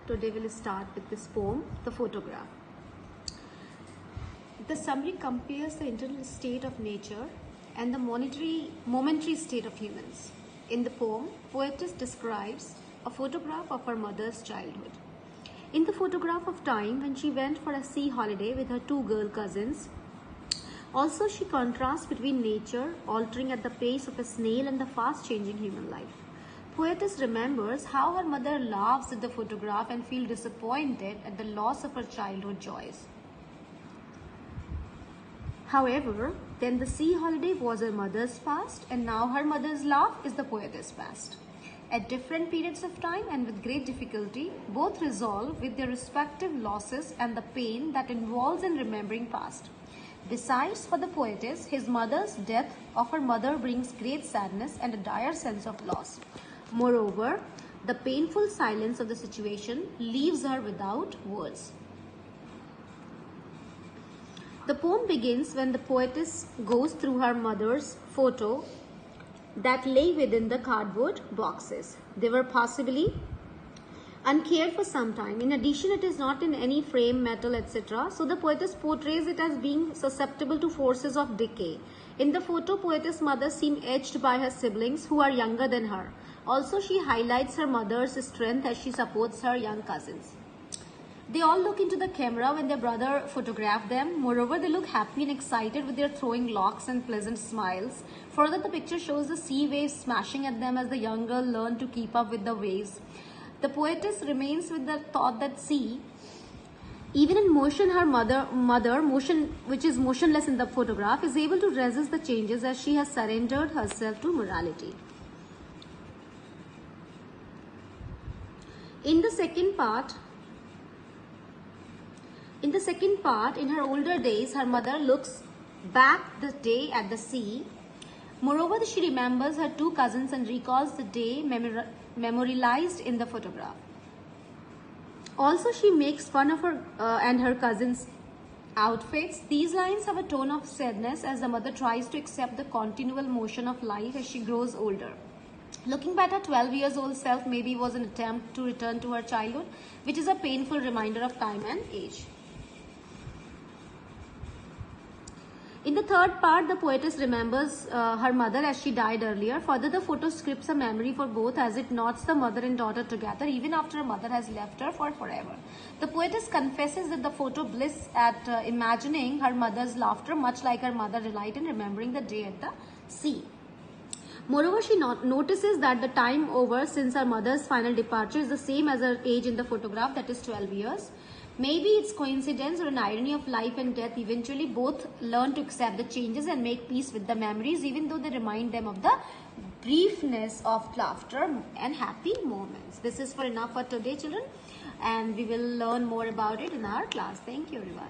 Today we'll start with this poem, The Photograph. The summary compares the internal state of nature and the momentary state of humans. In the poem, poetess describes a photograph of her mother's childhood. In the photograph of time when she went for a sea holiday with her two girl cousins, also she contrasts between nature altering at the pace of a snail and the fast-changing human life. Poetess remembers how her mother laughs at the photograph and feels disappointed at the loss of her childhood joys. However, then the sea holiday was her mother's past, and now her mother's laugh is the poetess' past. At different periods of time and with great difficulty, both resolve with their respective losses and the pain that involves in remembering past. Besides, for the poetess, his mother's death of her mother brings great sadness and a dire sense of loss. Moreover, the painful silence of the situation leaves her without words. The poem begins when the poetess goes through her mother's photo that lay within the cardboard boxes. They were possibly uncared for some time. In addition, it is not in any frame, metal, etc. So the poetess portrays it as being susceptible to forces of decay. In the photo, poetess' mother seems edged by her siblings who are younger than her. Also, she highlights her mother's strength as she supports her young cousins. They all look into the camera when their brother photographed them. Moreover, they look happy and excited with their throwing locks and pleasant smiles. Further, the picture shows the sea waves smashing at them as the young girl learn to keep up with the waves. The poetess remains with the thought that see, even in motion, her mother, motion which is motionless in the photograph, is able to resist the changes as she has surrendered herself to morality. In the second part, in her older days, her mother looks back the day at the sea. Moreover, she remembers her two cousins and recalls the day memorialized in the photograph. Also, she makes fun of her and her cousins' outfits. These lines have a tone of sadness as the mother tries to accept the continual motion of life as she grows older. Looking back at her 12 years old self maybe was an attempt to return to her childhood, which is a painful reminder of time and age. In the third part, the poetess remembers her mother as she died earlier. Further, the photo scripts a memory for both as it knots the mother and daughter together even after her mother has left her for forever. The poetess confesses that the photo bliss at imagining her mother's laughter, much like her mother delight in remembering the day at the sea. Moreover, she notices that the time over since her mother's final departure is the same as her age in the photograph, that is 12 years. Maybe it's coincidence or an irony of life and death. Eventually, both learn to accept the changes and make peace with the memories, even though they remind them of the briefness of laughter and happy moments. This is enough for today, children, and we will learn more about it in our class. Thank you, everyone.